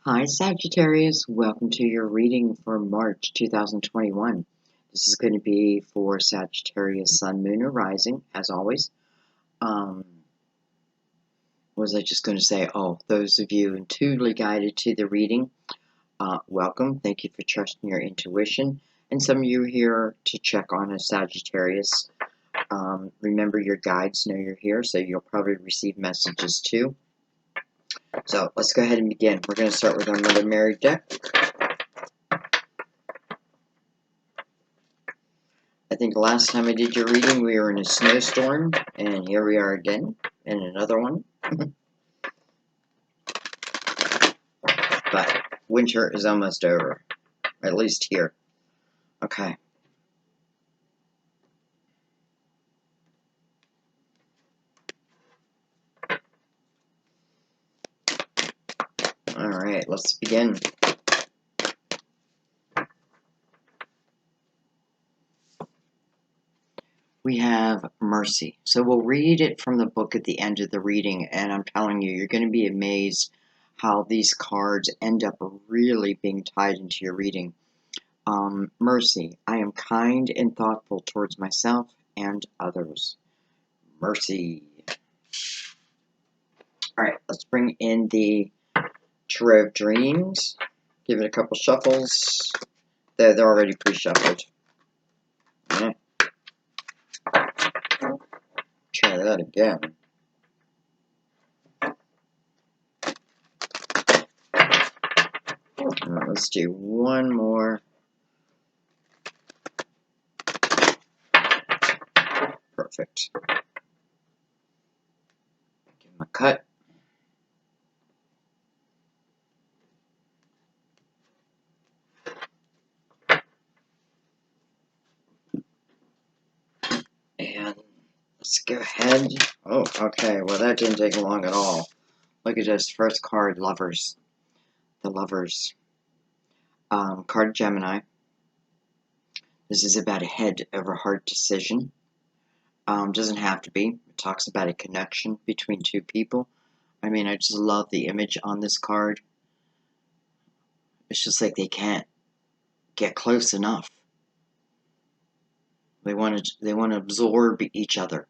Hi Sagittarius, welcome to your reading for March 2021. This is going to be for Sagittarius Sun, Moon, or Rising, as always. Was I just going to say, those of you intuitively guided to the reading, welcome. Thank you for trusting your intuition. And some of you are here to check on a Sagittarius. Remember, your guides know you're here, so you'll probably receive messages too. So let's go ahead and begin. We're going to start with our Mother Mary deck. I think the last time I did your reading, we were in a snowstorm, and here we are again in another one. But winter is almost over, at least here. Okay. Alright, let's begin. We have Mercy. So we'll read it from the book at the end of the reading, and I'm telling you, you're going to be amazed how these cards end up really being tied into your reading. Mercy. I am kind and thoughtful towards myself and others. Mercy. Alright, let's bring in the Tarot of Dreams. Give it a couple shuffles. They're already pre-shuffled. Yeah. Try that again. Let's do one more. Perfect. Give him a cut. And let's go ahead. Oh, okay. Well, that didn't take long at all. Look at this first card, Lovers. The Lovers. Card Gemini. This is about a head over heart decision. Doesn't have to be. It talks about a connection between two people. I mean, I just love the image on this card. It's just like they can't get close enough. They want to absorb each other.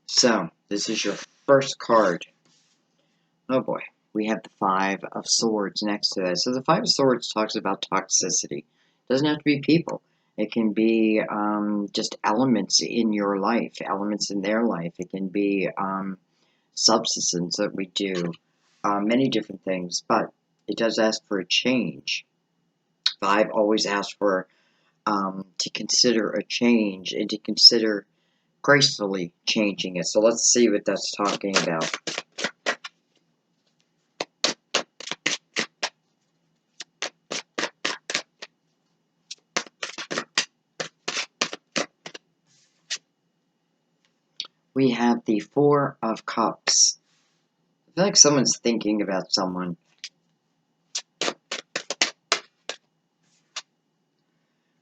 So, this is your first card. Oh boy, we have the Five of Swords next to it. So the Five of Swords talks about toxicity. It doesn't have to be people. It can be just elements in your life, elements in their life. It can be substances that we do, many different things. But it does ask for a change. Five always asks for to consider a change and to consider gracefully changing it. So let's see what that's talking about. We have the Four of Cups. I feel like someone's thinking about someone.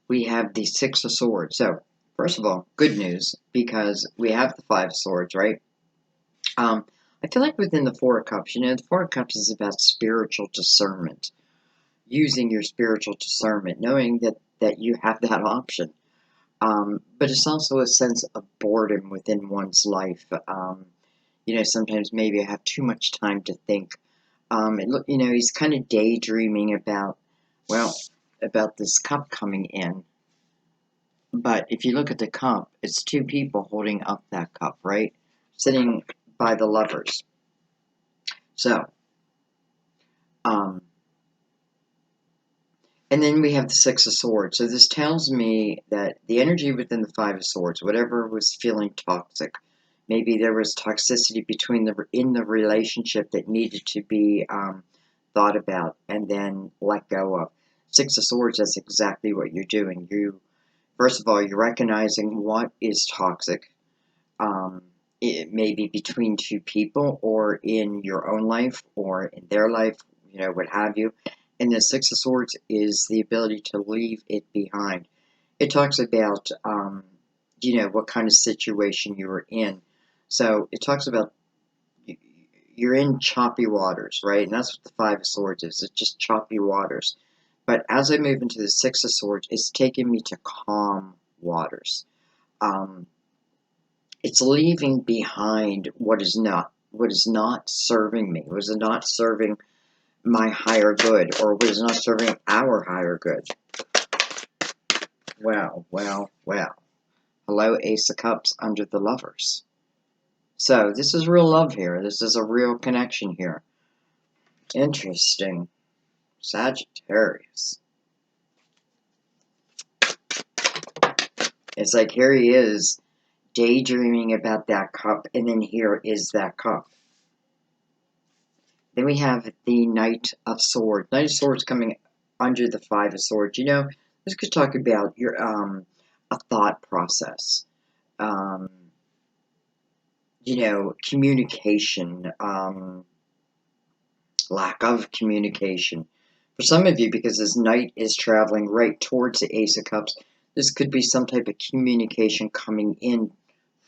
We have the Six of Swords. So, first of all, good news, because we have the Five of Swords, right? I feel like within the Four of Cups, the Four of Cups is about spiritual discernment. Using your spiritual discernment, knowing that you have that option. But it's also a sense of boredom within one's life. Sometimes maybe I have too much time to think. He's kind of daydreaming about this cup coming in. But if you look at the cup, it's two people holding up that cup, right? Sitting by the Lovers. So, and then we have the Six of Swords. So this tells me that the energy within the Five of Swords, whatever was feeling toxic, maybe there was toxicity in the relationship that needed to be thought about and then let go of. Six of Swords, that's exactly what you're doing. First of all, you're recognizing what is toxic. It may be between two people or in your own life or in their life, what have you. And the Six of Swords is the ability to leave it behind. It talks about, what kind of situation you were in. So it talks about you're in choppy waters, right? And that's what the Five of Swords is. It's just choppy waters. But as I move into the Six of Swords, it's taking me to calm waters. It's leaving behind what is not serving me, what is not serving my higher good, or what is not serving our higher good. Well. Hello, Ace of Cups under the Lovers. So, this is real love here. This is a real connection here. Interesting. Sagittarius. It's like here he is, daydreaming about that cup, and then here is that cup. Then we have the Knight of Swords. Knight of Swords coming under the Five of Swords. You know, this could talk about your a thought process. You know, communication, lack of communication. For some of you, because this Knight is traveling right towards the Ace of Cups, this could be some type of communication coming in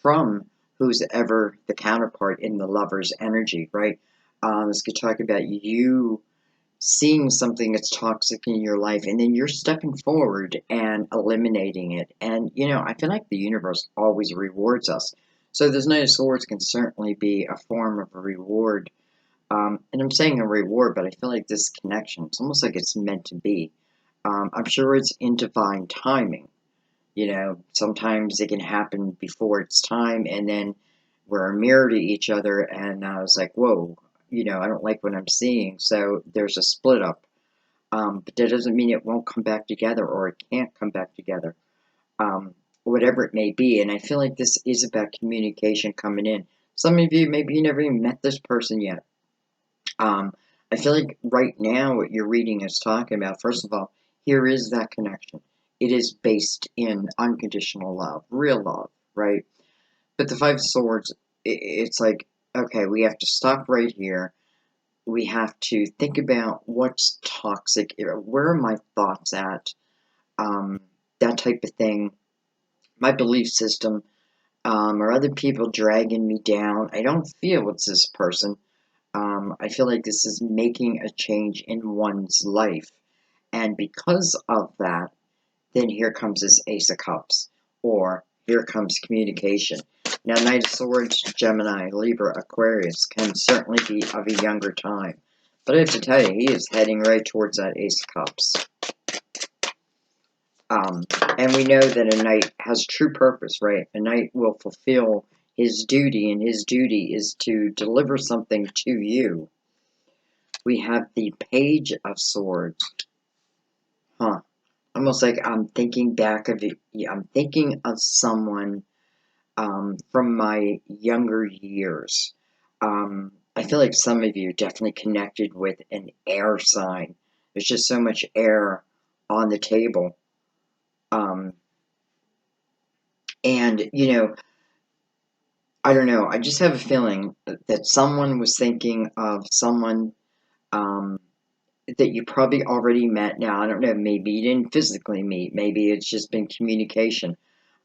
from who's ever the counterpart in the Lover's energy, right? This could talk about you seeing something that's toxic in your life, and then you're stepping forward and eliminating it. And, you know, I feel like the universe always rewards us. So this Knight of Swords can certainly be a form of a reward. And I'm saying a reward, but I feel like this connection, it's almost like it's meant to be. I'm sure it's in divine timing. You know, sometimes it can happen before it's time, and then we're a mirror to each other, and I was like, whoa, you know, I don't like what I'm seeing, so there's a split up. But that doesn't mean it won't come back together, or it can't come back together. Whatever it may be, and I feel like this is about communication coming in. Some of you, maybe you never even met this person yet. I feel like right now what your reading is talking about, first of all, here is that connection. It is based in unconditional love, real love, right? But the Five of Swords, it's like, okay, we have to stop right here. We have to think about what's toxic. Where are my thoughts at? That type of thing. My belief system. Are other people dragging me down? I don't feel it's this person. I feel like this is making a change in one's life. And because of that, then here comes this Ace of Cups. Or here comes communication. Now, Knight of Swords, Gemini, Libra, Aquarius can certainly be of a younger time. But I have to tell you, he is heading right towards that Ace of Cups. And we know that a knight has true purpose, right? A knight will fulfill his duty, and his duty is to deliver something to you. We have the Page of Swords. Almost like I'm thinking back of it. I'm thinking of someone from my younger years. I feel like some of you definitely connected with an air sign. There's just so much air on the table. And, you know, I don't know. I just have a feeling that someone was thinking of someone that you probably already met. Now, I don't know. Maybe you didn't physically meet. Maybe it's just been communication.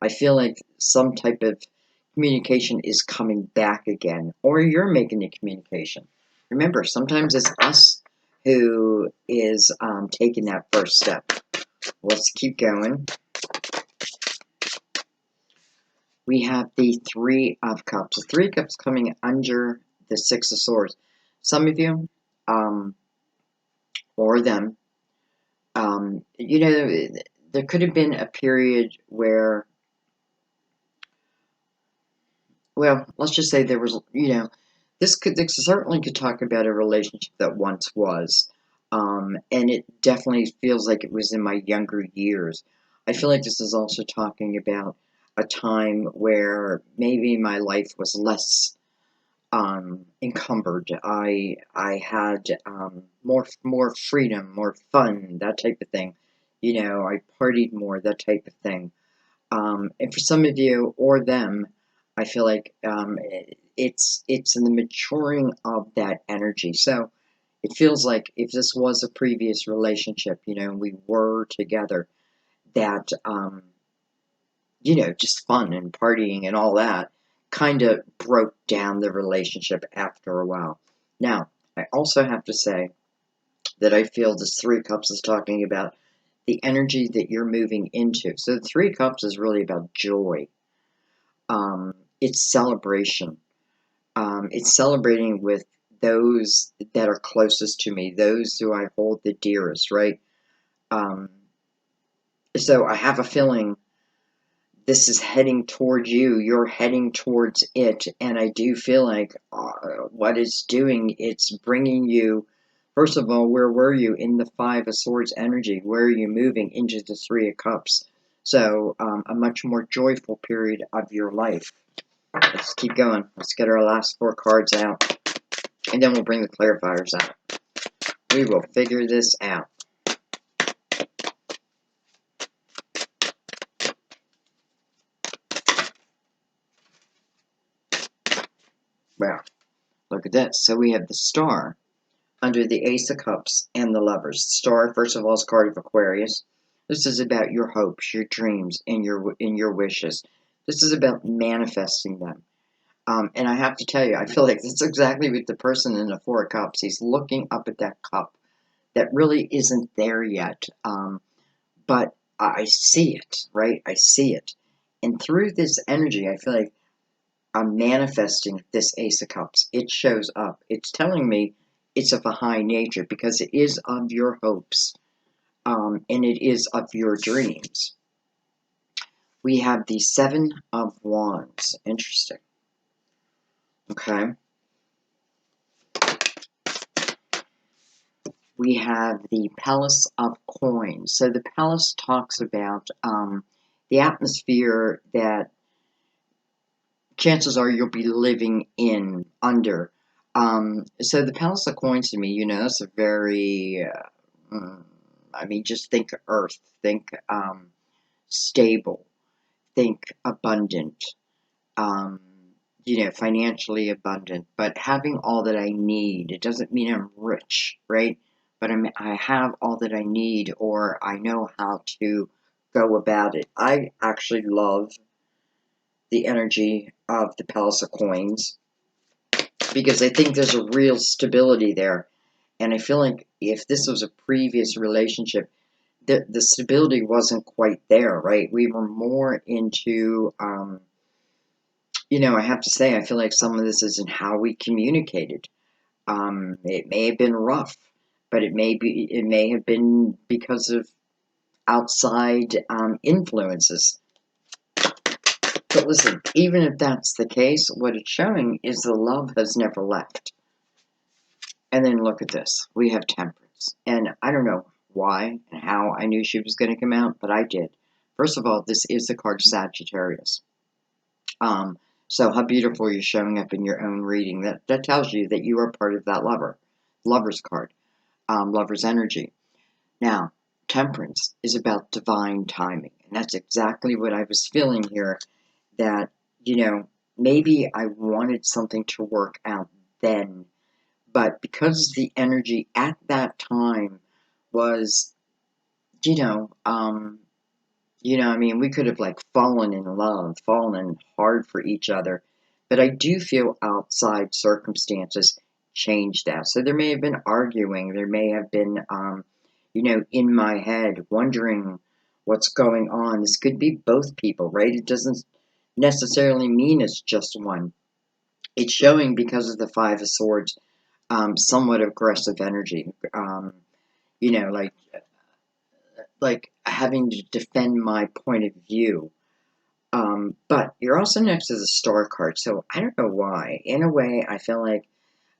I feel like some type of communication is coming back again, or you're making the communication. Remember, sometimes it's us who is taking that first step. Let's keep going. We have the Three of Cups. The Three of Cups coming under the Six of Swords. Some of you, or them, you know, there could have been a period where, well, let's just say there was, you know, this certainly could talk about a relationship that once was, and it definitely feels like it was in my younger years. I feel like this is also talking about a time where maybe my life was less encumbered. I had more freedom, more fun, that type of thing. You know, I partied more, that type of thing. And for some of you or them, I feel like it's in the maturing of that energy. So it feels like if this was a previous relationship, you know, we were together, that you know, just fun and partying and all that kind of broke down the relationship after a while. Now, I also have to say that I feel this Three of Cups is talking about the energy that you're moving into. So the Three of Cups is really about joy. It's celebration. It's celebrating with those that are closest to me, those who I hold the dearest, right? Um, so I have a feeling this is heading towards you, you're heading towards it, and I do feel like what it's doing, it's bringing you, first of all, where were you in the Five of Swords energy? Where are you moving into the Three of Cups? So a much more joyful period of your life. Let's keep going. Let's get our last four cards out, and then we'll bring the clarifiers out. We will figure this out. Well, look at this. So we have the Star under the Ace of Cups and the Lovers. Star, first of all, is a card of Aquarius. This is about your hopes, your dreams, and your wishes. This is about manifesting them. And I have to tell you, I feel like that's exactly what the person in the Four of Cups. He's looking up at that cup that really isn't there yet. But I see it, right? I see it. And through this energy, I feel like I'm manifesting this Ace of Cups. It shows up. It's telling me it's of a high nature because it is of your hopes, and it is of your dreams. We have the Seven of Wands. Interesting. Okay. We have the Palace of Coins. So the Palace talks about the atmosphere that chances are you'll be living in, under. So the Palace of Coins to me, that's a very, I mean, just think Earth, think stable, think abundant, um, financially abundant, but having all that I need. It doesn't mean I'm rich, right? But I have all that I need, or I know how to go about it. I actually love the energy of the Palace of Coins because I think there's a real stability there. And I feel like if this was a previous relationship, the stability wasn't quite there, right? We were more into, I have to say, I feel like some of this is in how we communicated. It may have been rough, but it may have been because of outside influences. But listen, even if that's the case, what it's showing is the love has never left. And then look at this. We have Temperance. And I don't know why and how I knew she was going to come out, but I did. First of all, this is the card Sagittarius. So how beautiful you're showing up in your own reading. That tells you that you are part of that lover's card, lover's energy. Now, Temperance is about divine timing. And that's exactly what I was feeling here, that, maybe I wanted something to work out then, but because the energy at that time was, I mean, we could have like fallen in love, fallen hard for each other, but I do feel outside circumstances changed that. So there may have been arguing, there may have been, in my head, wondering what's going on. This could be both people, right? It doesn't necessarily mean it's just one. It's showing because of the Five of Swords, somewhat aggressive energy. You know, like having to defend my point of view. But you're also next to the Star card, so I don't know why. In a way, I feel like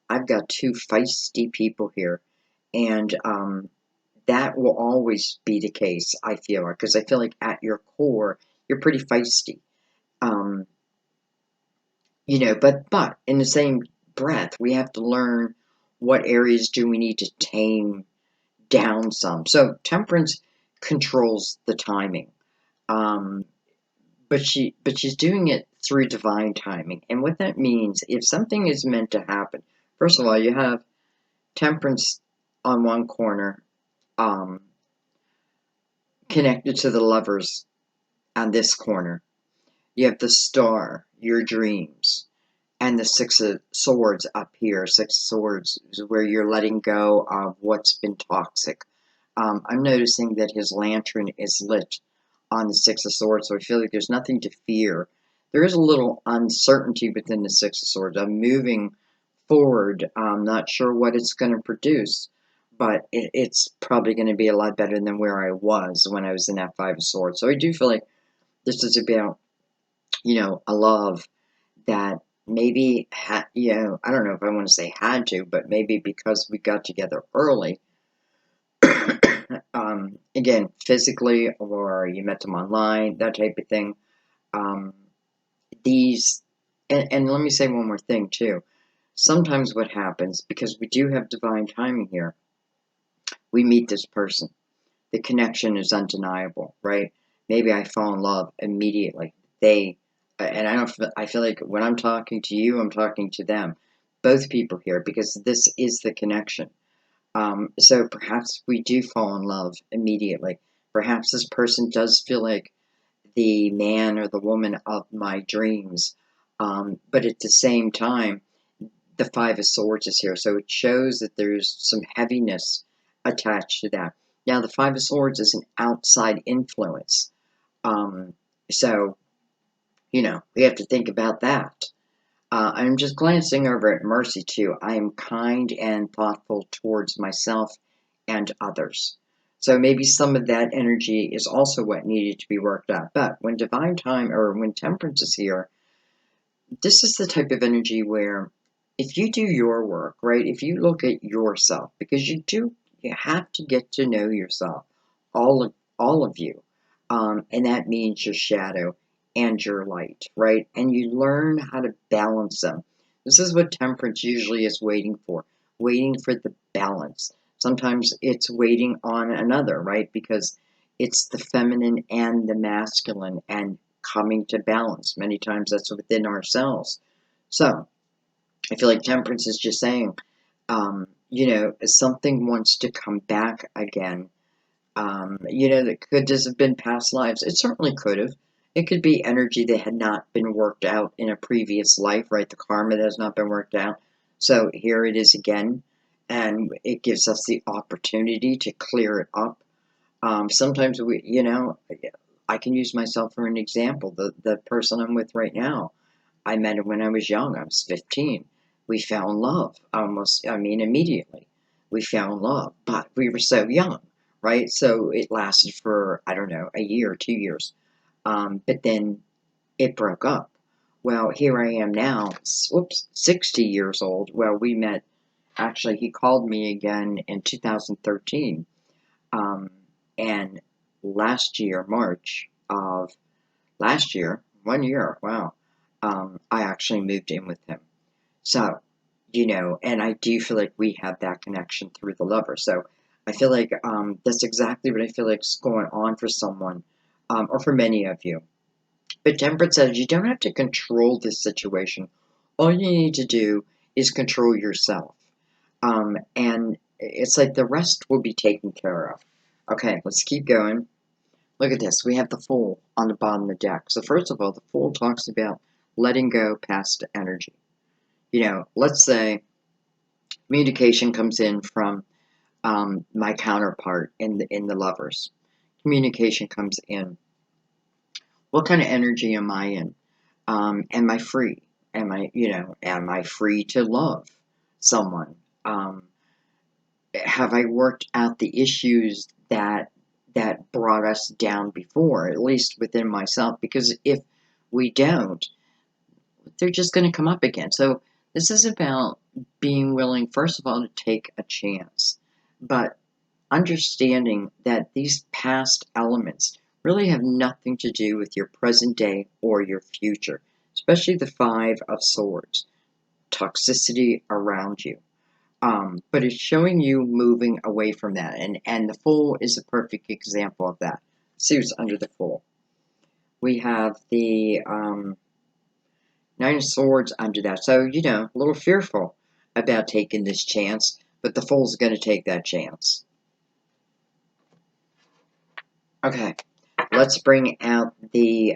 I've got two feisty people here, and that will always be the case, I feel, because I feel like at your core, you're pretty feisty. Um, but in the same breath, we have to learn what areas do we need to tame down some. So Temperance controls the timing. Um, but she's doing it through divine timing. And what that means, if something is meant to happen, first of all, you have Temperance on one corner, um, connected to the Lovers on this corner. You have the Star, your dreams. and the Six of Swords up here. Six of Swords is where you're letting go of what's been toxic. I'm noticing that his lantern is lit on the Six of Swords, so I feel like there's nothing to fear. There is a little uncertainty within the Six of Swords. I'm moving forward. I'm not sure what it's going to produce, but it's probably going to be a lot better than where I was when I was in that Five of Swords. So I do feel like this is about, a love that maybe had, I don't know if I want to say had to, but maybe because we got together early, again, physically, or you met them online, that type of thing. Um, these, and let me say one more thing too. Sometimes what happens, because we do have divine timing here, we meet this person. The connection is undeniable, right? Maybe I fall in love immediately. And I feel like when I'm talking to you, I'm talking to them, both people here, because this is the connection. So perhaps we do fall in love immediately. Perhaps this person does feel like the man or the woman of my dreams. But at the same time, the Five of Swords is here, so it shows that there's some heaviness attached to that. Now, the Five of Swords is an outside influence, um, so we have to think about that. I'm just glancing over at Mercy too. I am kind and thoughtful towards myself and others. So maybe some of that energy is also what needed to be worked out. But when divine time or when temperance is here, this is the type of energy where if you do your work, right, if you look at yourself, because you have to get to know yourself, all of you, and that means your shadow and your light, right, and you learn how to balance them. This is what temperance usually is waiting for the balance. Sometimes it's waiting on another, right, because it's the feminine and the masculine, and coming to balance. Many times that's within ourselves. So I feel like temperance is just saying, if something wants to come back again, that could just have been past lives. It certainly could have. It could be energy that had not been worked out in a previous life, right? The karma that has not been worked out. So here it is again, and it gives us the opportunity to clear it up. Sometimes I can use myself for an example. The person I'm with right now, I met him when I was young. I was 15. We fell in love immediately. We fell in love, but we were so young, right? So it lasted for, I don't know, a year, 2 years. But then it broke up. Well, here I am now, 60 years old. Well, we met, actually, he called me again in 2013. And last year, March of last year, 1 year, wow, I actually moved in with him. So, and I do feel like we have that connection through the lover. So I feel like that's exactly what I feel like is going on for someone, or for many of you. But Temperance says you don't have to control this situation. All you need to do is control yourself. And it's like the rest will be taken care of. Okay, let's keep going. Look at this. We have the Fool on the bottom of the deck. So first of all, the Fool talks about letting go past energy. Let's say communication comes in from my counterpart in the Lovers. Communication comes in. What kind of energy am I in? Am I free? Am I free to love someone? Have I worked out the issues that brought us down before, at least within myself? Because if we don't, they're just going to come up again. So this is about being willing, first of all, to take a chance, but understanding that these past elements really have nothing to do with your present day or your future, especially the Five of Swords, toxicity around you. But it's showing you moving away from that, and the Fool is a perfect example of that. See what's under the Fool. We have the Nine of Swords under that, so a little fearful about taking this chance, but the Fool's going to take that chance. Okay, let's bring out the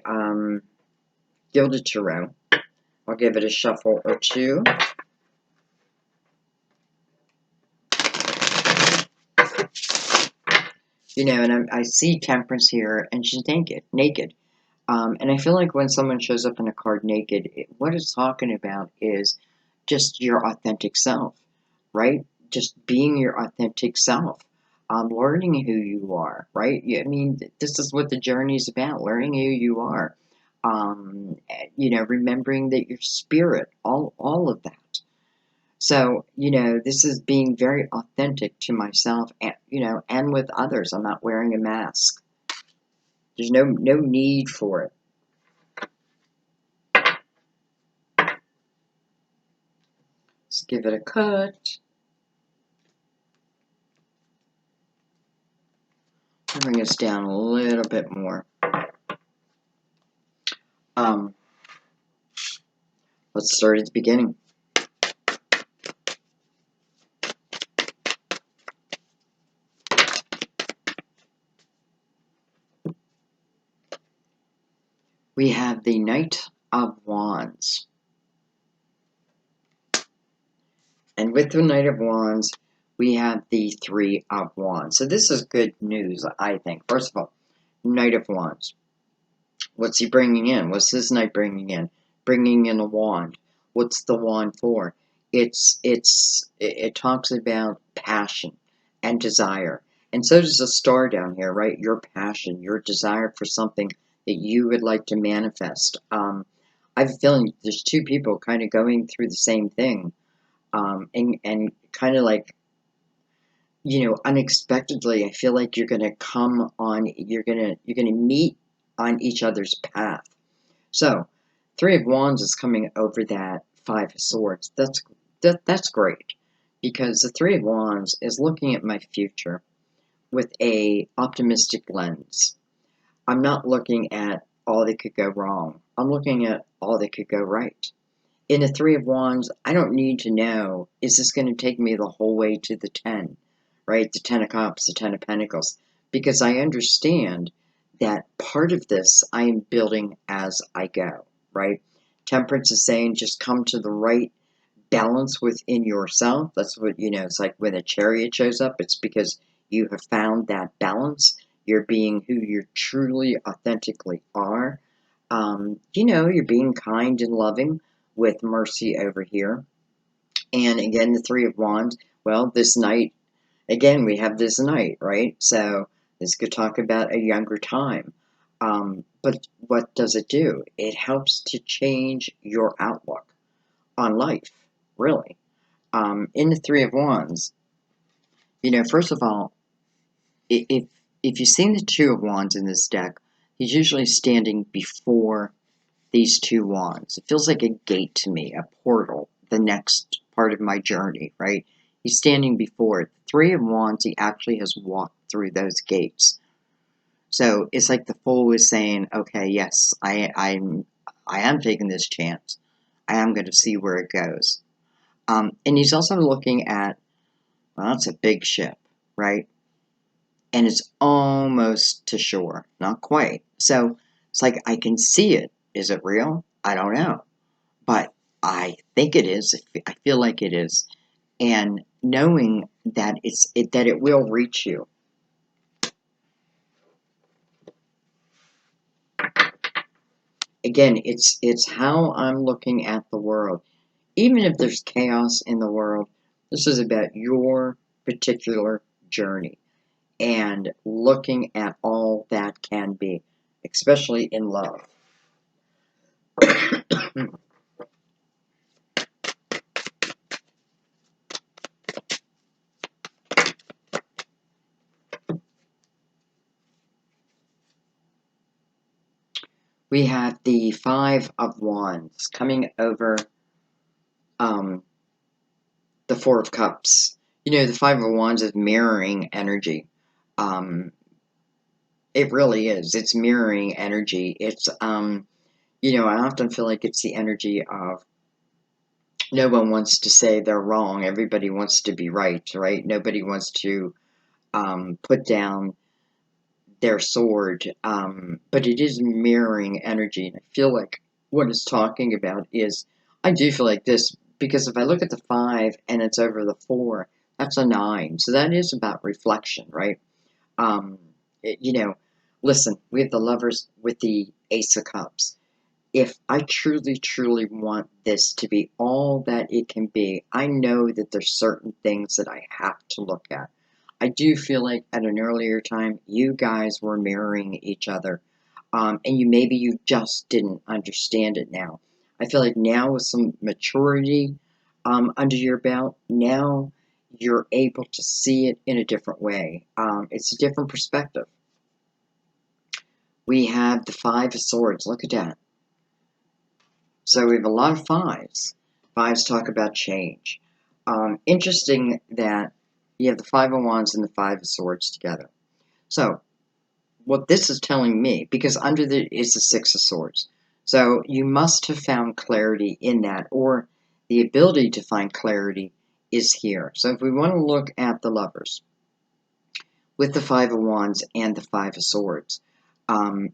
Gilded Tarot. I'll give it a shuffle or two. You know, and I see Temperance here, and she's naked. And I feel like when someone shows up in a card naked, what it's talking about is just your authentic self, right? Just being your authentic self, learning who you are, right? I mean, this is what the journey is about, learning who you are. You know, remembering that your spirit, all of that. So, you know, this is being very authentic to myself and, you know, and with others. I'm not wearing a mask. There's no need for it. Let's give it a cut. Bring us down a little bit more. Let's start at the beginning. We have the Knight of Wands. And with the Knight of Wands, we have the Three of Wands. So this is good news, I think. First of all, Knight of Wands. What's he bringing in? What's this knight bringing in? Bringing in a wand. What's the wand for? It talks about passion and desire. And so does the star down here, right? Your passion, your desire for something that you would like to manifest. I have a feeling there's two people kind of going through the same thing. And kind of like, you know, unexpectedly, I feel like you're gonna you're gonna meet on each other's path. So, Three of Wands is coming over that Five of Swords. That's great, because the Three of Wands is looking at my future with a optimistic lens. I'm not looking at all that could go wrong. I'm looking at all that could go right. In the Three of Wands, I don't need to know, is this going to take me the whole way to the 10, right? The 10 of Cups, the 10 of Pentacles, because I understand that part of this I am building as I go, right? Temperance is saying just come to the right balance within yourself. That's what, you know, it's like when a chariot shows up, it's because you have found that balance. You're being who you truly, authentically are. You know, you're being kind and loving with Mercy over here. And again, the Three of Wands. Well, this night, again, we have this night, right? So this could talk about a younger time. But what does it do? It helps to change your outlook on life, really. In the Three of Wands, you know, first of all, if you've seen the Two of Wands in this deck, he's usually standing before these two wands. It feels like a gate to me, a portal, the next part of my journey, right? He's standing before it. Three of Wands, he actually has walked through those gates. So it's like the Fool is saying, okay, yes, I am taking this chance. I am going to see where it goes. And he's also looking at, well, it's a big ship, right? And it's almost to shore. Not quite. So it's like I can see it. Is it real? I don't know. But I think it is. I feel like it is. And knowing that that it will reach you. Again, it's how I'm looking at the world. Even if there's chaos in the world, this is about your particular journey and looking at all that can be, especially in love. We have the Five of Wands coming over the Four of Cups. You know, the Five of Wands is mirroring energy. It really is. It's mirroring energy. It's, you know, I often feel like it's the energy of no one wants to say they're wrong. Everybody wants to be right, right? Nobody wants to put down their sword. But it is mirroring energy. And I feel like what it's talking about is I do feel like this, because if I look at the 5 and it's over the 4, that's a 9. So that is about reflection, right? Um, you know, listen, we have the Lovers with the Ace of Cups. If I truly, truly want this to be all that it can be, I know that there's certain things that I have to look at. I do feel like at an earlier time, you guys were mirroring each other, and maybe you just didn't understand it now. I feel like now with some maturity under your belt, now you're able to see it in a different way. It's a different perspective. We have the 5 of Swords. Look at that. So we have a lot of 5s. 5s talk about change. Interesting that you have the 5 of Wands and the 5 of Swords together. So what this is telling me, because under the is the 6 of Swords, so you must have found clarity in that, or the ability to find clarity is here. So if we want to look at the Lovers with the 5 of Wands and the 5 of Swords,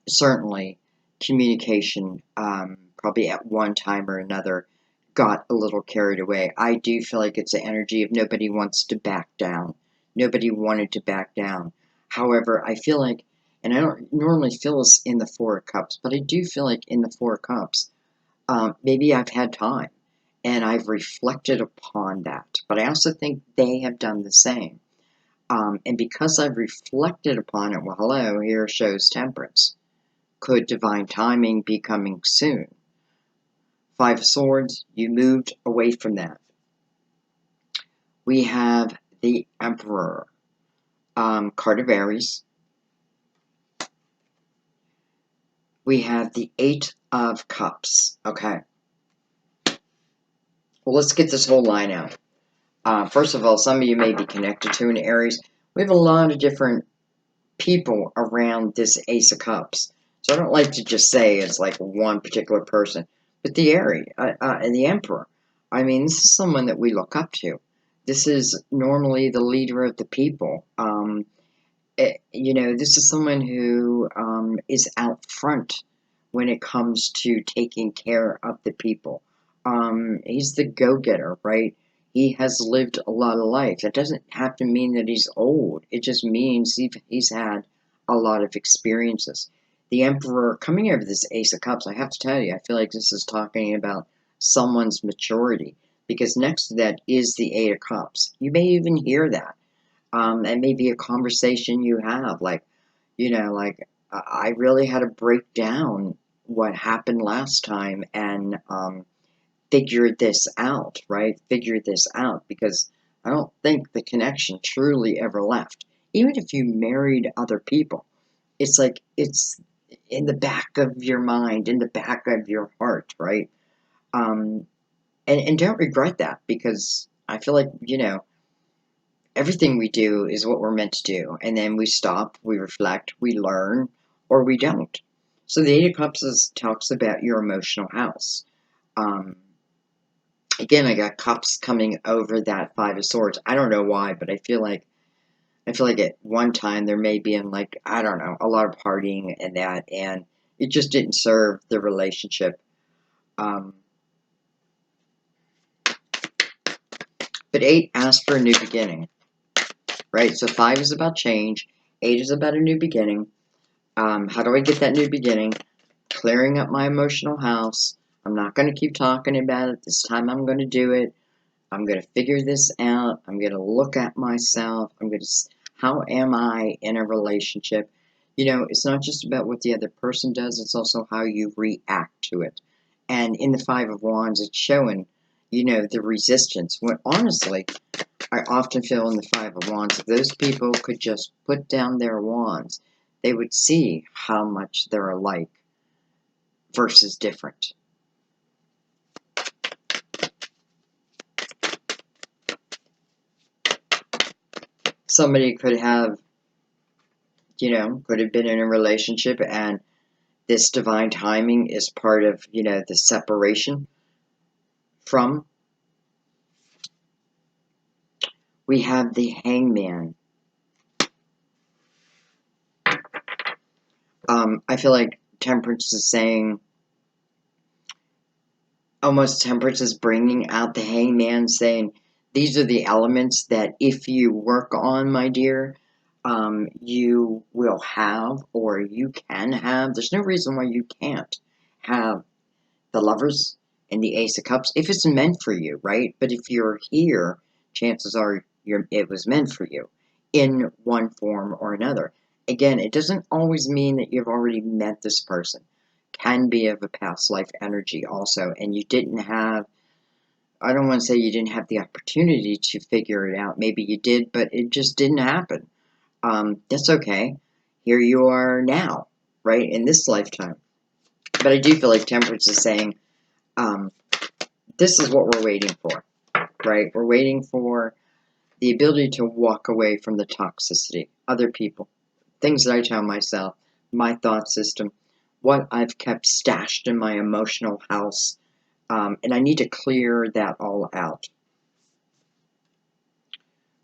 certainly communication, probably at one time or another, got a little carried away. I do feel like it's the energy of nobody wants to back down. Nobody wanted to back down. However, I feel like, and I don't normally feel this in the 4 of Cups, but I do feel like in the 4 of Cups, maybe I've had time and I've reflected upon that. But I also think they have done the same. And because I've reflected upon it, well, hello, here shows Temperance. Could divine timing be coming soon? 5 of Swords, you moved away from that. We have the Emperor, card of Aries. We have the 8 of Cups. Okay. Well, let's get this whole line out. First of all, some of you may be connected to an Aries. We have a lot of different people around this Ace of Cups. So I don't like to just say it's like one particular person. But the Aries and the Emperor, I mean, this is someone that we look up to. This is normally the leader of the people. This is someone who is out front when it comes to taking care of the people. He's the go-getter, right? He has lived a lot of life. That doesn't have to mean that he's old. It just means he's had a lot of experiences. The Emperor, coming over this Ace of Cups, I have to tell you, I feel like this is talking about someone's maturity, because next to that is the 8 of Cups. You may even hear that. And maybe a conversation you have, like, I really had to break down what happened last time and figure this out, right? Figure this out, because I don't think the connection truly ever left. Even if you married other people, it's like it's in the back of your mind, in the back of your heart, right? Um, and don't regret that, because I feel like, everything we do is what we're meant to do. And then we stop, we reflect, we learn, or we don't. So the 8 of Cups talks about your emotional house. Um, Again, I got Cups coming over that 5 of Swords. I don't know why, but I feel like at one time there may be like, I don't know, a lot of partying and that, and it just didn't serve the relationship. Um, but 8 asks for a new beginning, right? So 5 is about change, 8 is about a new beginning. How do I get that new beginning? Clearing up my emotional house. I'm not going to keep talking about it. This time I'm going to do it. I'm going to figure this out. I'm going to look at myself. How am I in a relationship? It's not just about what the other person does. It's also how you react to it. And in the 5 of Wands, it's showing, the resistance. When honestly, I often feel in the 5 of Wands, if those people could just put down their wands, they would see how much they're alike versus different. Somebody could have, could have been in a relationship, and this divine timing is part of, the separation from. We have the Hangman. I feel like Temperance is saying, almost Temperance is bringing out the Hangman, saying, these are the elements that if you work on, my dear, you will have, or you can have. There's no reason why you can't have the Lovers and the Ace of Cups if it's meant for you, right? But if you're here, chances are it was meant for you in one form or another. Again, it doesn't always mean that you've already met this person. Can be of a past life energy also, and you didn't have, I don't want to say you didn't have the opportunity to figure it out. Maybe you did, but it just didn't happen. That's okay. Here you are now, right, in this lifetime. But I do feel like Temperance is saying, um, this is what we're waiting for, right? We're waiting for the ability to walk away from the toxicity, other people, things that I tell myself, my thought system, what I've kept stashed in my emotional house, and I need to clear that all out.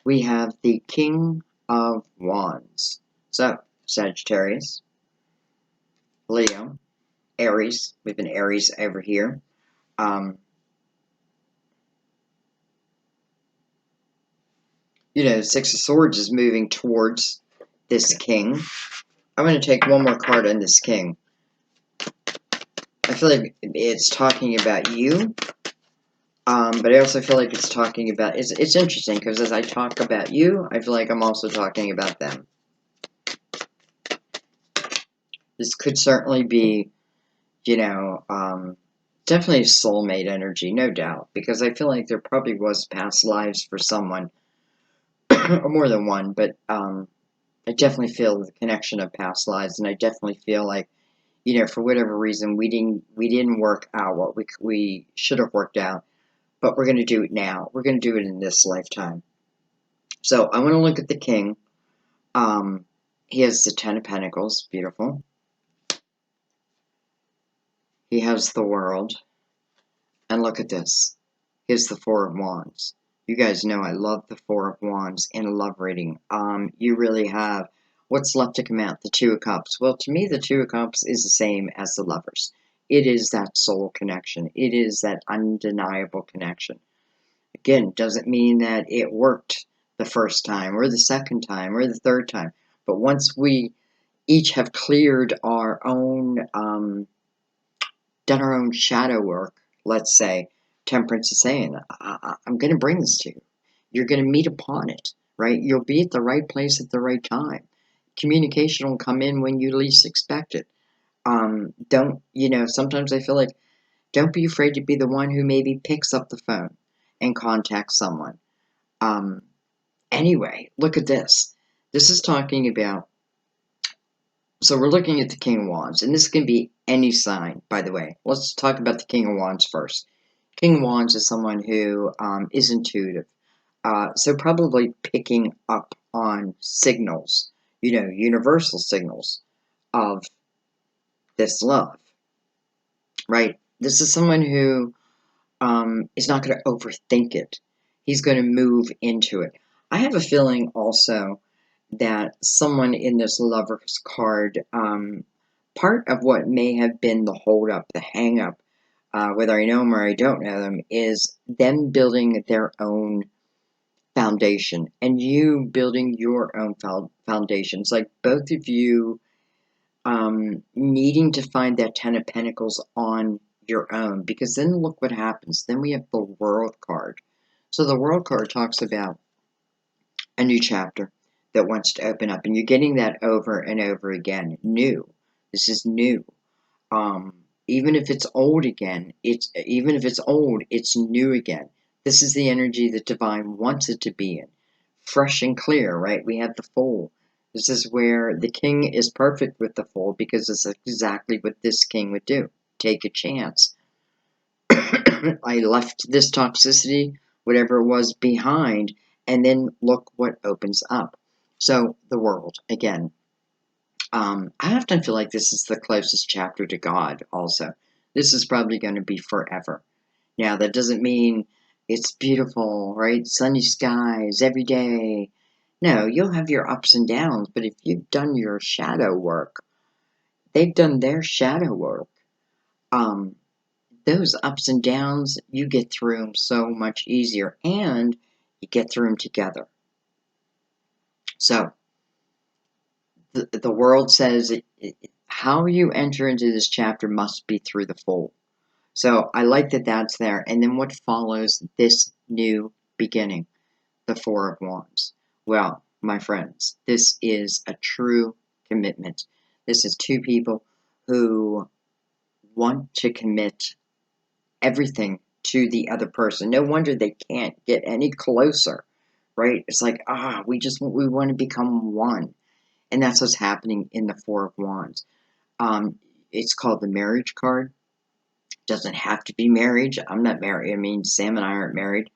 We have the King of Wands. So, Sagittarius, Leo, Aries. We have an Aries over here. Six of Swords is moving towards this King. I'm going to take one more card on this King. I feel like it's talking about you, but I also feel like it's talking about, it's interesting, because as I talk about you, I feel like I'm also talking about them. This could certainly be, definitely soulmate energy, no doubt, because I feel like there probably was past lives for someone, or more than one, but I definitely feel the connection of past lives, and I definitely feel like, for whatever reason, we didn't work out what we should have worked out, but we're going to do it now. We're going to do it in this lifetime. So I want to look at the King. He has the Ten of Pentacles, beautiful. He has the World, and look at this. He has the Four of Wands. You guys know I love the Four of Wands in a love reading. You really have, what's left to come out? The Two of Cups. Well, to me, the Two of Cups is the same as the Lovers. It is that soul connection. It is that undeniable connection. Again, doesn't mean that it worked the first time, or the second time, or the third time. But once we each have cleared our own, done our own shadow work, let's say, Temperance is saying, I'm going to bring this to you. You're going to meet upon it, right? You'll be at the right place at the right time. Communication will come in when you least expect it. Sometimes I feel like, don't be afraid to be the one who maybe picks up the phone and contacts someone. Anyway, look at this. This is talking about, so we're looking at the King of Wands, and this can be any sign, by the way. Let's talk about the King of Wands first. King of Wands is someone who is intuitive. So probably picking up on signals, universal signals of this love, right? This is someone who is not going to overthink it. He's going to move into it. I have a feeling also that someone in this Lover's card, part of what may have been the hold-up, the hang-up, whether I know them or I don't know them, is them building their own foundation, and you building your own foundations. Like both of you needing to find that Ten of Pentacles on your own, because then look what happens. Then we have the World card. So the World card talks about a new chapter that wants to open up, and you're getting that over and over again. New. This is new. Even if it's old again, it's new again. This is the energy that Divine wants it to be in. Fresh and clear, right? We have the Fool. This is where the King is perfect with the Fool, because it's exactly what this King would do. Take a chance. I left this toxicity, whatever it was, behind, and then look what opens up. So, the World, again. I often feel like this is the closest chapter to God, also. This is probably going to be forever. Now, that doesn't mean it's beautiful, right? Sunny skies every day. No, you'll have your ups and downs, but if you've done your shadow work, they've done their shadow work. those ups and downs, you get through them so much easier, and you get through them together. So, the world says how you enter into this chapter must be through the fold. So, I like that that's there. And then what follows this new beginning? The Four of Wands. Well, my friends, this is a true commitment. This is two people who want to commit everything to the other person. No wonder they can't get any closer, right? It's like, we want to become one. And that's what's happening in the Four of Wands. It's called the marriage card. Doesn't have to be marriage. I'm not married. I mean, Sam and I aren't married.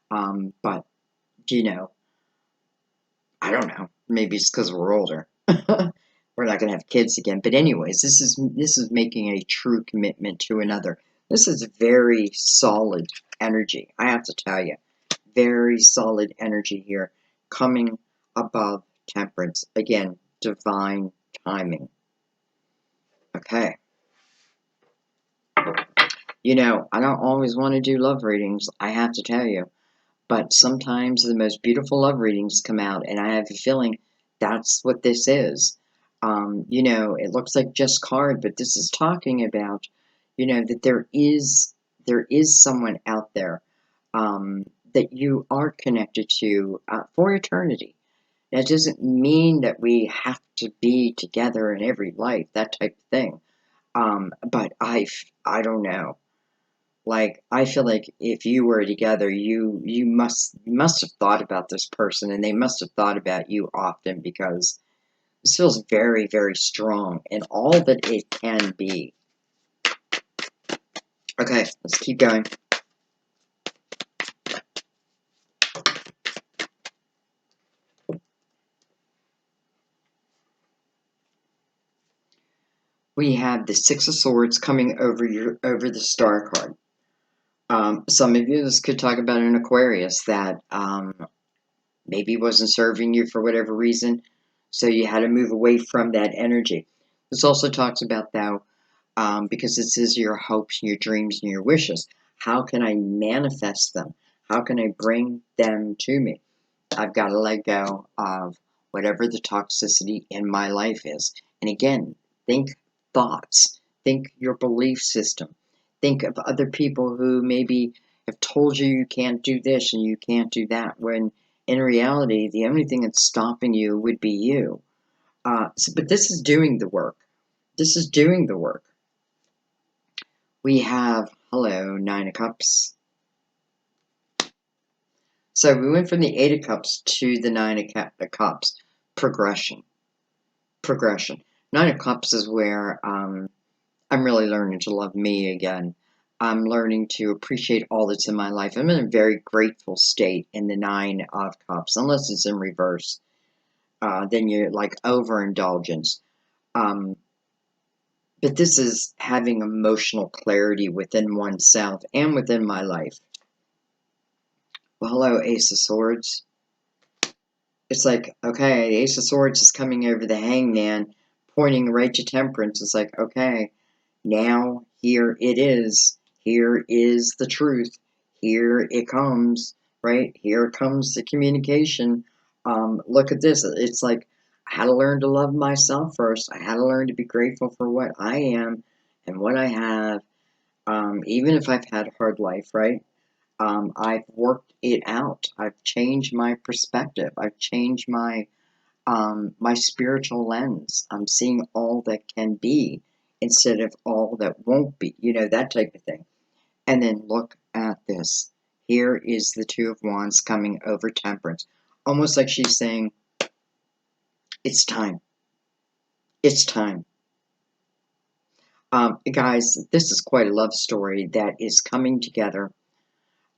But, you know, I don't know. Maybe it's because we're older. We're not going to have kids again. But anyways, this is making a true commitment to another. This is very solid energy. I have to tell you, very solid energy here, coming above temperance. Again, divine timing. Okay. You know, I don't always want to do love readings. I have to tell you. But sometimes the most beautiful love readings come out, and I have a feeling that's what this is. You know, it looks like just card, but this is talking about, you know, that there is someone out there that you are connected to for eternity. That doesn't mean that we have to be together in every life, that type of thing. But I don't know. Like, I feel like if you were together, you must have thought about this person, and they must have thought about you often, because this feels very, very strong and all that it can be. Okay, let's keep going. We have the Six of Swords coming over the Star card. Some of you, this could talk about an Aquarius that maybe wasn't serving you for whatever reason, so you had to move away from that energy. This also talks about, though, because this is your hopes and your dreams and your wishes. How can I manifest them? How can I bring them to me? I've got to let go of whatever the toxicity in my life is. And again, think thoughts, think your belief system, think of other people who maybe have told you you can't do this and you can't do that, when in reality, the only thing that's stopping you would be you. But this is doing the work. This is doing the work. We have, hello, Nine of Cups. So we went from the Eight of Cups to the Nine of Cups. Progression. Progression. Nine of Cups is where I'm really learning to love me again. I'm learning to appreciate all that's in my life. I'm in a very grateful state in the Nine of Cups, unless it's in reverse. Then you're like overindulgence. But this is having emotional clarity within oneself and within my life. Well, hello, Ace of Swords. It's like, okay, the Ace of Swords is coming over the Hangman, pointing right to Temperance. It's like, okay, now here it is. Here is the truth. Here it comes, right? Here comes the communication. Look at this. It's like, I had to learn to love myself first. I had to learn to be grateful for what I am and what I have, even if I've had a hard life, right? I've worked it out. I've changed my perspective. I've changed my my spiritual lens. I'm seeing all that can be instead of all that won't be. You know, that type of thing. And then look at this. Here is the Two of Wands coming over Temperance. Almost like she's saying, it's time. It's time. Guys, this is quite a love story that is coming together.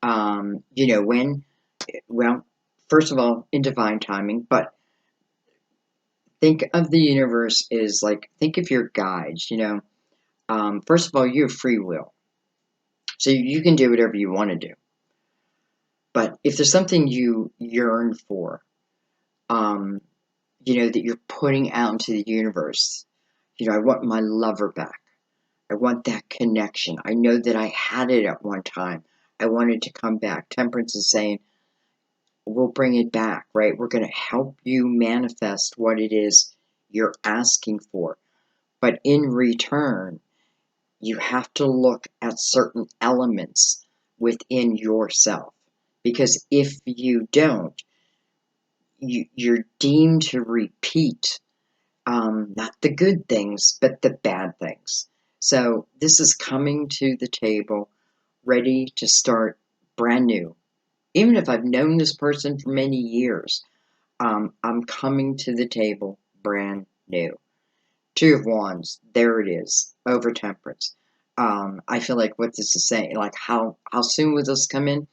You know, when? Well, first of all, in divine timing, but think of the universe as like, think of your guides, you know. First of all, you have free will. So you can do whatever you want to do. But if there's something you yearn for, um, you know, that you're putting out into the universe, you know, I want my lover back. I want that connection. I know that I had it at one time. I wanted to come back. Temperance is saying, we'll bring it back, right? We're going to help you manifest what it is you're asking for. But in return, you have to look at certain elements within yourself. Because if you don't, you're deemed to repeat not the good things, but the bad things. So this is coming to the table ready to start brand new. Even if I've known this person for many years, I'm coming to the table brand new. Two of Wands, there it is, over Temperance. I feel like what this is saying, like how soon will this come in?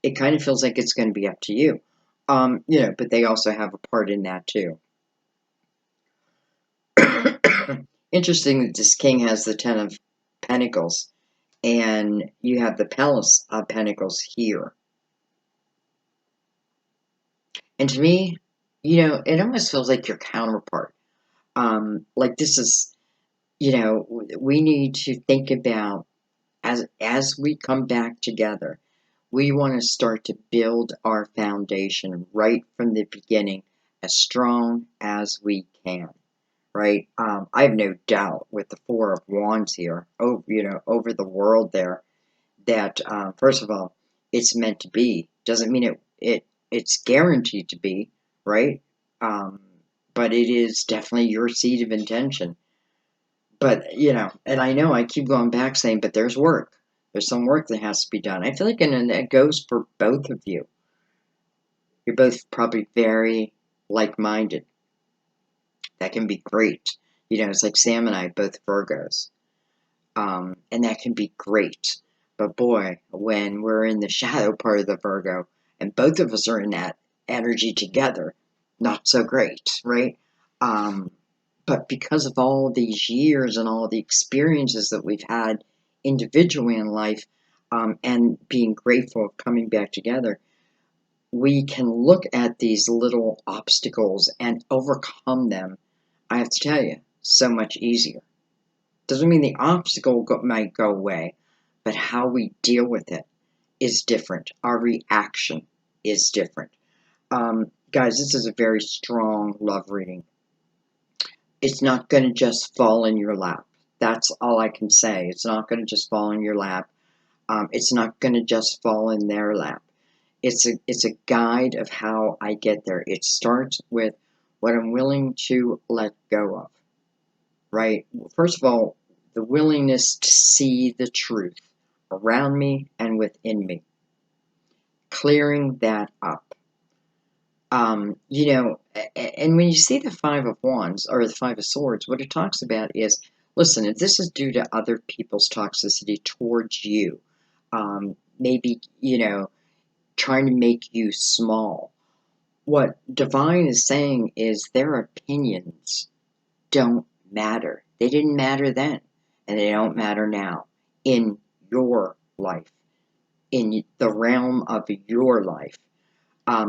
It kind of feels like it's going to be up to you. But they also have a part in that too. Interesting that this king has the Ten of Pentacles, and you have the Palace of Pentacles here. And to me, it almost feels like your counterpart. Like this is, we need to think about as we come back together, we want to start to build our foundation right from the beginning as strong as we can. Right? I have no doubt with the Four of Wands here, over the world there, that first of all, it's meant to be. Doesn't mean it's guaranteed to be, right? But it is definitely your seed of intention. But and I know I keep going back saying, but there's work. There's some work that has to be done. I feel like, and that goes for both of you. You're both probably very like-minded. That can be great. It's like Sam and I, both Virgos. And that can be great. But boy, when we're in the shadow part of the Virgo, and both of us are in that energy together, not so great, right? But because of all these years and all the experiences that we've had individually in life, and being grateful of coming back together, we can look at these little obstacles and overcome them, I have to tell you, so much easier. Doesn't mean the obstacle might go away, but how we deal with it is different. Our reaction is different. Guys, this is a very strong love reading. It's not going to just fall in your lap. That's all I can say. It's not going to just fall in your lap. It's not going to just fall in their lap. It's a guide of how I get there. It starts with what I'm willing to let go of, right? First of all, the willingness to see the truth around me and within me. Clearing that up. And when you see the Five of Wands, or the Five of Swords, what it talks about is, listen, if this is due to other people's toxicity towards you, maybe, trying to make you small, what Divine is saying is their opinions don't matter. They didn't matter then, and they don't matter now in your life, in the realm of your life.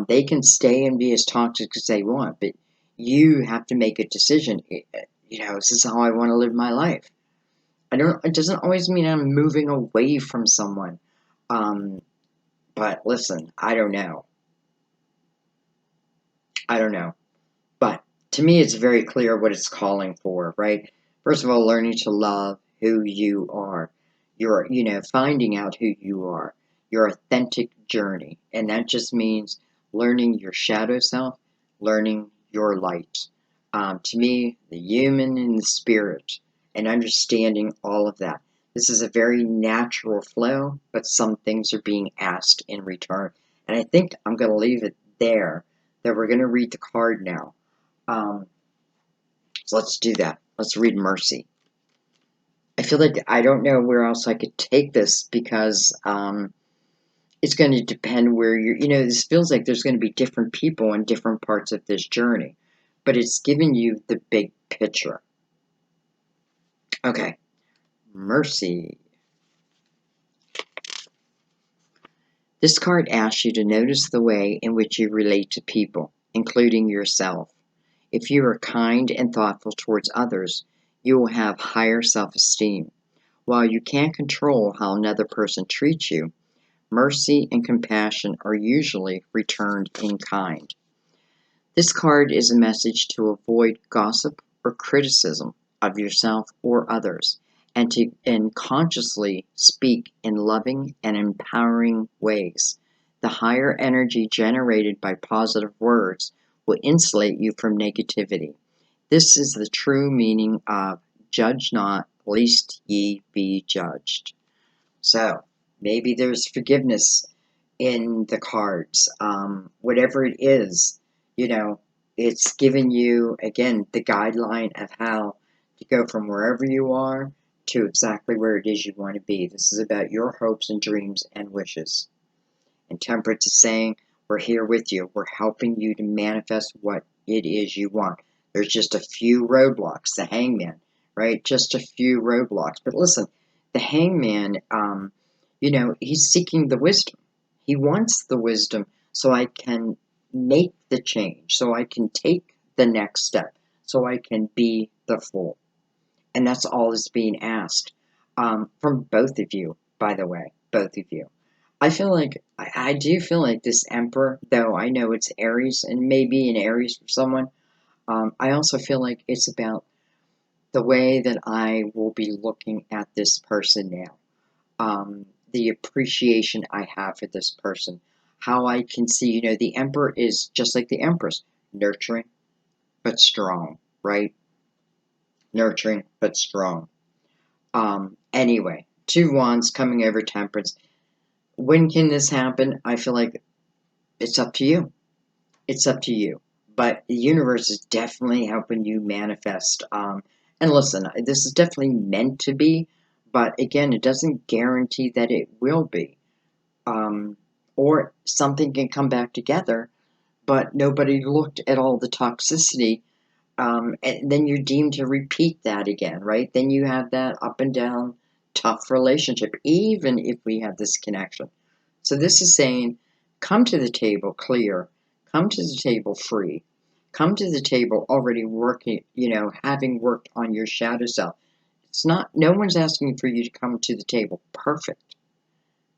They can stay and be as toxic as they want, but you have to make a decision. This is how I want to live my life. It doesn't always mean I'm moving away from someone. But listen, I don't know. But to me, it's very clear what it's calling for, right? First of all, learning to love who you are. You're, finding out who you are. Your authentic journey. And that just means learning your shadow self, learning your light. To me, the human and the spirit, and understanding all of that. This is a very natural flow, but some things are being asked in return. And I think I'm going to leave it there, that we're going to read the card now. So let's do that. Let's read Mercy. I feel like I don't know where else I could take this, because it's going to depend where you're, this feels like there's going to be different people in different parts of this journey, but it's giving you the big picture. Okay, Mercy. This card asks you to notice the way in which you relate to people, including yourself. If you are kind and thoughtful towards others, you will have higher self-esteem. While you can't control how another person treats you, mercy and compassion are usually returned in kind. This card is a message to avoid gossip or criticism of yourself or others, and consciously speak in loving and empowering ways. The higher energy generated by positive words will insulate you from negativity. This is the true meaning of judge not, lest ye be judged. So maybe there's forgiveness in the cards. Whatever it is, you know, it's giving you, again, the guideline of how to go from wherever you are to exactly where it is you want to be. This is about your hopes and dreams and wishes. And Temperance is saying, we're here with you. We're helping you to manifest what it is you want. There's just a few roadblocks, the hangman, right? Just a few roadblocks. But listen, the hangman, he's seeking the wisdom. He wants the wisdom so I can make the change, so I can take the next step, so I can be the fool. And that's all that's being asked from both of you, by the way, both of you. I do feel like this Emperor, though I know it's Aries and maybe an Aries for someone, I also feel like it's about the way that I will be looking at this person now. The appreciation I have for this person. How I can see, the Emperor is just like the Empress, nurturing but strong, right? Nurturing but strong. Anyway, two wands coming over Temperance. When can this happen? I feel like it's up to you. It's up to you. But the universe is definitely helping you manifest. And listen, this is definitely meant to be, but again, it doesn't guarantee that it will be. Or something can come back together, but nobody looked at all the toxicity. And then you're deemed to repeat that again, right? Then you have that up and down, tough relationship, even if we have this connection. So this is saying, come to the table clear, come to the table free, come to the table already working, having worked on your shadow self. No one's asking for you to come to the table perfect.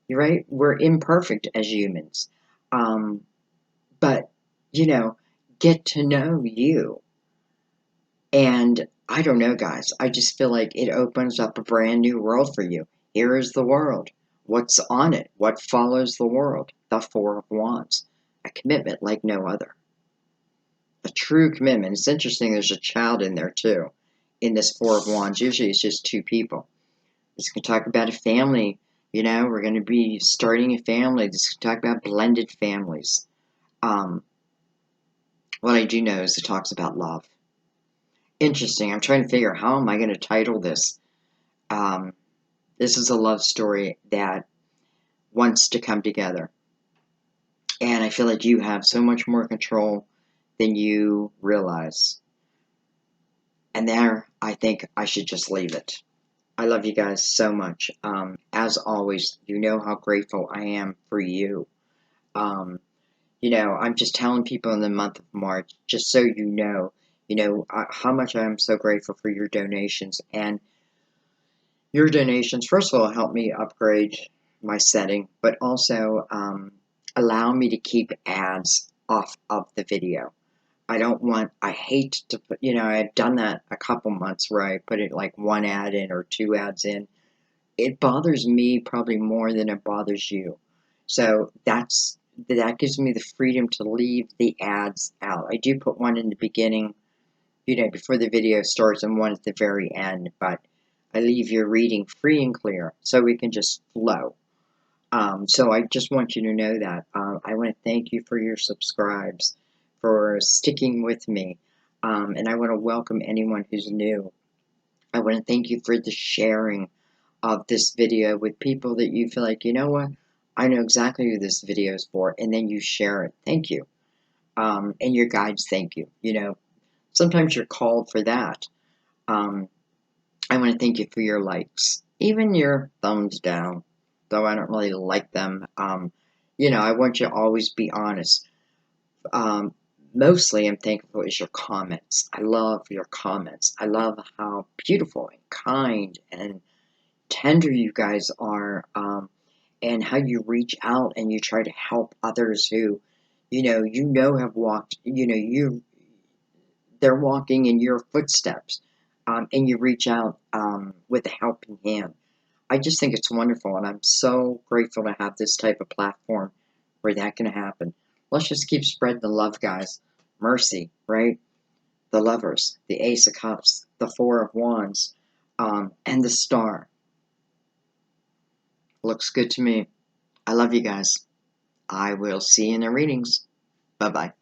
You're right? We're imperfect as humans. But, get to know you. And I don't know, guys. I just feel like it opens up a brand new world for you. Here is the world. What's on it? What follows the world? The Four of Wands. A commitment like no other. A true commitment. It's interesting there's a child in there too. In this Four of Wands. Usually it's just two people. This can talk about a family. We're going to be starting a family. This can talk about blended families. What I do know is it talks about love. Interesting. I'm trying to figure out how am I going to title this. This is a love story that wants to come together. And I feel like you have so much more control than you realize. And there, I think I should just leave it. I love you guys so much. As always, you know how grateful I am for you. I'm just telling people in the month of March, just so you know, how much I am so grateful for your donations. And your donations, first of all, help me upgrade my setting, but also allow me to keep ads off of the video. I hate to put, I've done that a couple months where I put it like one ad in or two ads in. It bothers me probably more than it bothers you. So that gives me the freedom to leave the ads out. I do put one in the beginning, before the video starts, and one at the very end, but I leave your reading free and clear so we can just flow. So I just want you to know that. I want to thank you for your subscribes, for sticking with me, and I want to welcome anyone who's new. I want to thank you for the sharing of this video with people that you feel like, you know what, I know exactly who this video is for, and then you share it. Thank you. And your guides, thank you. Sometimes you're called for that. I want to thank you for your likes, even your thumbs down, though I don't really like them. I want you to always be honest. Mostly I'm thankful is your comments. I love your comments. I love how beautiful and kind and tender you guys are, and how you reach out and you try to help others who, have walked, they're walking in your footsteps, and you reach out with a helping hand. I just think it's wonderful, and I'm so grateful to have this type of platform where that can happen. Let's just keep spreading the love, guys. Mercy, right? The Lovers, the Ace of Cups, the Four of Wands, and the Star. Looks good to me. I love you guys. I will see you in the readings. Bye bye.